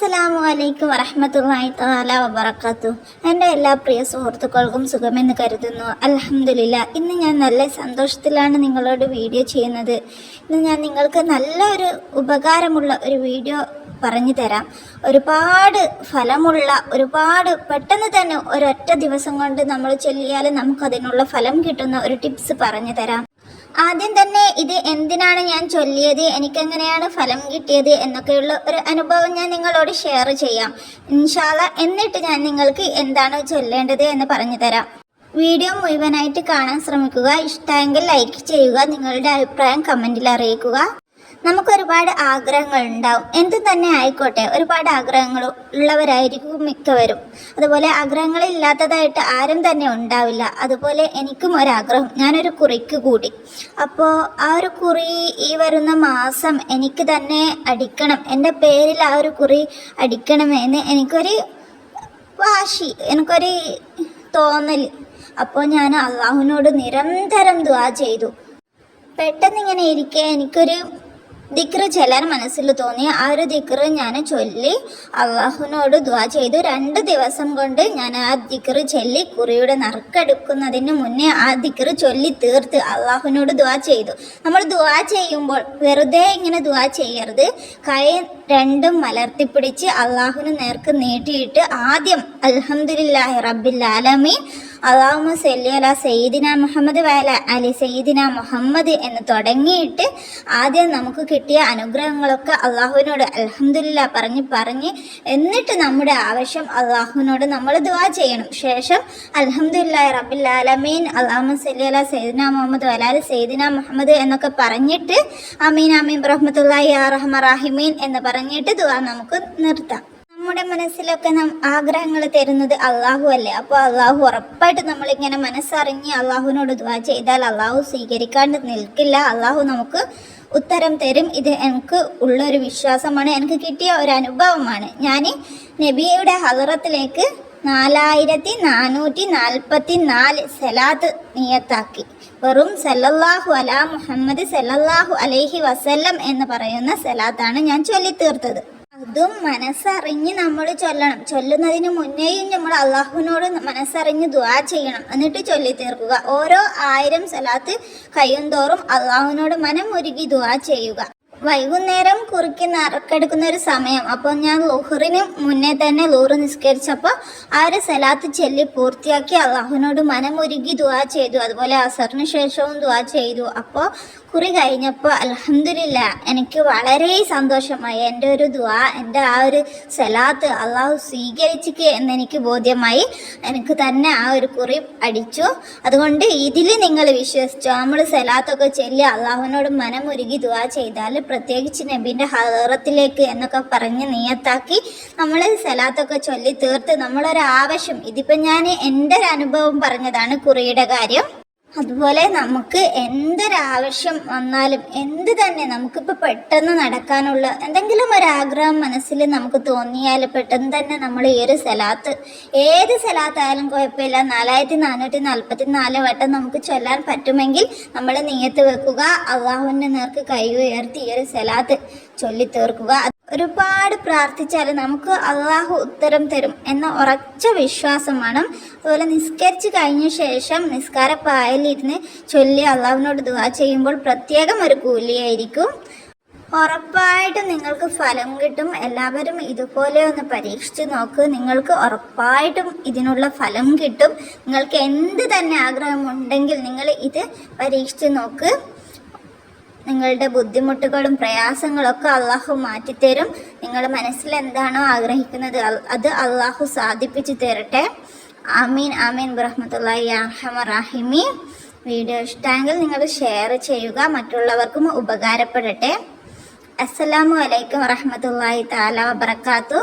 അസ്സലാമു അലൈക്കും വറഹ്മത്തുള്ളാഹി തആല വബറകാതുഹു. എൻ്റെ എല്ലാ പ്രിയ സുഹൃത്തുക്കൾക്കും സുഖമെന്ന് കരുതുന്നു. അൽഹംദുലില്ലാഹ്. ഇന്ന് ഞാൻ നല്ല സന്തോഷത്തിലാണ് നിങ്ങളോട് വീഡിയോ ചെയ്യുന്നത്. ഇന്ന് ഞാൻ നിങ്ങൾക്ക് നല്ലൊരു ഉപകാരമുള്ള ഒരു വീഡിയോ പറഞ്ഞു തരാം. ഒരുപാട് ഫലമുള്ള, ഒരുപാട് പെട്ടെന്ന് തന്നെ ഒരൊറ്റ ദിവസം കൊണ്ട് നമ്മൾ ചൊല്ലിയാൽ നമുക്കതിനുള്ള ഫലം കിട്ടുന്ന ഒരു ടിപ്സ് പറഞ്ഞു തരാം. ആദ്യം തന്നെ ഇത് എന്തിനാണ് ഞാൻ ചൊല്ലിയത്, എനിക്കെങ്ങനെയാണ് ഫലം കിട്ടിയത് എന്നൊക്കെയുള്ള ഒരു അനുഭവം ഞാൻ നിങ്ങളോട് ഷെയർ ചെയ്യാം ഇൻഷാ അല്ലാഹ്. എന്നിട്ട് ഞാൻ നിങ്ങൾക്ക് എന്താണ് ചൊല്ലേണ്ടത് എന്ന് പറഞ്ഞു തരാം. വീഡിയോ മുഴുവനായിട്ട് കാണാൻ ശ്രമിക്കുക. ഇഷ്ടമെങ്കിൽ ലൈക്ക് ചെയ്യുക. നിങ്ങളുടെ അഭിപ്രായം കമൻറ്റിൽ അറിയിക്കുക. നമുക്കൊരുപാട് ആഗ്രഹങ്ങൾ ഉണ്ടാവും, എന്തു തന്നെ ആയിക്കോട്ടെ. ഒരുപാട് ആഗ്രഹങ്ങൾ ഉള്ളവരായിരിക്കും മിക്കവരും. അതുപോലെ ആഗ്രഹങ്ങളില്ലാത്തതായിട്ട് ആരും തന്നെ ഉണ്ടാവില്ല. അതുപോലെ എനിക്കും ഒരാഗ്രഹം, ഞാനൊരു കുറിക്ക് കൂടി. അപ്പോൾ ആ ഒരു കുറി ഈ വരുന്ന മാസം എനിക്ക് തന്നെ അടിക്കണം, എൻ്റെ പേരിൽ ആ ഒരു കുറി അടിക്കണമെന്ന് എനിക്കൊരു വാശി, എനിക്കൊരു തോന്നൽ. അപ്പോൾ ഞാൻ അള്ളാഹുവിനോട് നിരന്തരം ദുആ ചെയ്തു. പെട്ടെന്ന് ഇങ്ങനെ ഇരിക്കെ എനിക്കൊരു ദിക്റ് ചെല്ലാൻ മനസ്സിൽ തോന്നി. ആ ഒരു ദിക്റ് ഞാൻ ചൊല്ലി അള്ളാഹുവിനോട് ദുആ ചെയ്തു. 2 ദിവസം കൊണ്ട് ഞാൻ ആ ദിക്റ് ചൊല്ലി കുറിയുടെ നറുക്കെടുക്കുന്നതിന് മുന്നേ ആ ദിക്റ് ചൊല്ലി തീർത്ത് അള്ളാഹുവിനോട് ദുആ ചെയ്തു. നമ്മൾ ദുആ ചെയ്യുമ്പോൾ വെറുതെ ഇങ്ങനെ ദുആ ചെയ്യരുത്. കൈ രണ്ടും മലർത്തിപ്പിടിച്ച് അള്ളാഹുവിന് നേർക്ക് നീട്ടിയിട്ട് ആദ്യം അൽഹംദുലില്ലാഹി റബ്ബിൽ ആലമീൻ അല്ലാഹുമ്മ സല്ലി അലാ സയ്യിദിന മുഹമ്മദ് വഅല അലി സയ്യിദിന മുഹമ്മദ് എന്ന് തുടങ്ങിയിട്ട് ആദ്യം നമുക്ക് കിട്ടിയ അനുഗ്രഹങ്ങളൊക്കെ അള്ളാഹുവിനോട് അൽഹംദുലില്ലാഹ് പറഞ്ഞ് എന്നിട്ട് നമ്മുടെ ആവശ്യം അള്ളാഹുവിനോട് നമ്മൾ ദുആ ചെയ്യണം. ശേഷം അൽഹംദുലില്ലാഹി റബ്ബിൽ ആലമീൻ അല്ലാഹുമ്മ സല്ലി അലാ സയ്യിദിന മുഹമ്മദ് വഅല അലി സയ്യിദിന മുഹമ്മദ് എന്നൊക്കെ പറഞ്ഞിട്ട് ആമീൻ ആമീൻ റഹ്മത്തുള്ളാഹി യാ റഹ്മാൻ റഹീമീൻ എന്ന് പറഞ്ഞിട്ട് ദുആ നമുക്ക് നിർത്താം. നമ്മുടെ മനസ്സിലൊക്കെ ആഗ്രഹങ്ങൾ തരുന്നത് അള്ളാഹു അല്ലേ. അപ്പോൾ അള്ളാഹു ഉറപ്പായിട്ട് നമ്മളിങ്ങനെ മനസ്സറിഞ്ഞ് അള്ളാഹുവിനോട് ദുആ ചെയ്താൽ അള്ളാഹു സ്വീകരിക്കാണ്ട് നിൽക്കില്ല. അള്ളാഹു നമുക്ക് ഉത്തരം തരും. ഇത് എനിക്ക് ഉള്ളൊരു വിശ്വാസമാണ്, എനിക്ക് കിട്ടിയ ഒരു അനുഭവമാണ്. ഞാൻ നബിയുടെ ഹളറത്തിലേക്ക് 4444 സലാത്ത് നിയത്താക്കി. വെറും സല്ലല്ലാഹു അലാ മുഹമ്മദ് സല്ലല്ലാഹു അലൈഹി വസല്ലം എന്ന് പറയുന്ന സലാത്താണ് ഞാൻ ചൊല്ലിത്തീർത്തത്. അതും മനസ്സറിഞ്ഞ് നമ്മൾ ചൊല്ലണം. ചൊല്ലുന്നതിന് മുന്നേയും നമ്മൾ അള്ളാഹുവിനോട് മനസ്സറിഞ്ഞ് ദുആ ചെയ്യണം, എന്നിട്ട് ചൊല്ലി തീർക്കുക. ഓരോ 1000 സലാത്ത് കഴിയും തോറും അള്ളാഹുവിനോട് മനം ഉരുകി ദുആ ചെയ്യുക. വൈകുന്നേരം കുറിക്ക് നറുക്കെടുക്കുന്ന ഒരു സമയം, അപ്പോൾ ഞാൻ ളുഹറിന് മുന്നേ തന്നെ ളുഹർ നിസ്കരിച്ചപ്പോൾ ആ ഒരു സലാത്ത് ചൊല്ലി പൂർത്തിയാക്കി അള്ളാഹുവിനോട് മനമുരുകി ദുആ ചെയ്തു. അതുപോലെ അസറിന് ശേഷവും ദുആ ചെയ്തു. അപ്പോൾ കുറി കഴിഞ്ഞപ്പോൾ അൽഹംദുലില്ലാഹ് എനിക്ക് വളരെ സന്തോഷമായി. എൻ്റെ ഒരു ദുആ, എൻ്റെ ആ ഒരു സലാത്ത് അള്ളാഹു സ്വീകരിച്ചിക്ക് എന്നെനിക്ക് ബോധ്യമായി. എനിക്ക് തന്നെ ആ ഒരു കുറി അടിച്ചു. അതുകൊണ്ട് ഇതിൽ നിങ്ങൾ വിശ്വസിച്ചോ, നമ്മൾ സലാത്തൊക്കെ ചൊല്ലി അള്ളാഹുവിനോട് മനമുരുകി ദുആ ചെയ്താൽ, പ്രത്യേകിച്ച് നബീൻ്റെ ഹളറത്തിലേക്ക് എന്നൊക്കെ പറഞ്ഞ് നിയത്താക്കി നമ്മൾ സലാത്തൊക്കെ ചൊല്ലി തീർത്ത് നമ്മളൊരാവശ്യം, ഇതിപ്പോൾ ഞാൻ എൻ്റെ ഒരു അനുഭവം പറഞ്ഞതാണ് കുറിയുടെ കാര്യം. അതുപോലെ നമുക്ക് എന്തൊരാവശ്യം വന്നാലും എന്ത് തന്നെ നമുക്കിപ്പോൾ പെട്ടെന്ന് നടക്കാനുള്ള എന്തെങ്കിലും ഒരാഗ്രഹം മനസ്സിൽ നമുക്ക് തോന്നിയാൽ പെട്ടെന്ന് തന്നെ നമ്മൾ ഈ ഒരു സലാത്ത്, ഏത് സലാത്തായാലും കുഴപ്പമില്ല, 4444 വട്ടം നമുക്ക് ചൊല്ലാൻ പറ്റുമെങ്കിൽ നമ്മൾ നിയത്ത് വെക്കുക. അള്ളാഹുവിൻ്റെ നേർക്ക് കൈ ഉയർത്തി ഈ ഒരു സലാത്ത് ചൊല്ലി തീർക്കുക. ഒരുപാട് പ്രാർത്ഥിച്ചാൽ നമുക്ക് അള്ളാഹു ഉത്തരം തരും എന്ന ഉറച്ച വിശ്വാസം വേണം. അതുപോലെ നിസ്കരിച്ച് കഴിഞ്ഞ ശേഷം നിസ്കാരപ്പായലിരുന്ന് ചൊല്ലി അള്ളാഹുവിനോട് ദുആ ചെയ്യുമ്പോൾ പ്രത്യേകം ഒരു കൂലിയായിരിക്കും. ഉറപ്പായിട്ടും നിങ്ങൾക്ക് ഫലം കിട്ടും. എല്ലാവരും ഇതുപോലെ ഒന്ന് പരീക്ഷിച്ച് നോക്ക്. നിങ്ങൾക്ക് ഉറപ്പായിട്ടും ഇതിനുള്ള ഫലം കിട്ടും. നിങ്ങൾക്ക് എന്ത് തന്നെ ആഗ്രഹമുണ്ടെങ്കിൽ നിങ്ങൾ ഇത് പരീക്ഷിച്ച് നോക്ക്. നിങ്ങളുടെ ബുദ്ധിമുട്ടുകളും പ്രയാസങ്ങളൊക്കെ അള്ളാഹു മാറ്റിത്തരും. നിങ്ങളുടെ മനസ്സിൽ എന്താണോ ആഗ്രഹിക്കുന്നത് അത് അള്ളാഹു സാധിപ്പിച്ചു തരട്ടെ. ആമീൻ ആമീൻ ബിറഹ്മത്തുള്ളാഹി യാ അർഹമർ റഹീമീൻ. വീഡിയോ ഇഷ്ടമെങ്കിൽ നിങ്ങൾ ഷെയർ ചെയ്യുക, മറ്റുള്ളവർക്കും ഉപകാരപ്പെടട്ടെ. അസ്സലാമു അലൈക്കും വറഹ്മത്തുള്ളാഹി തആല വബറകാതുഹു.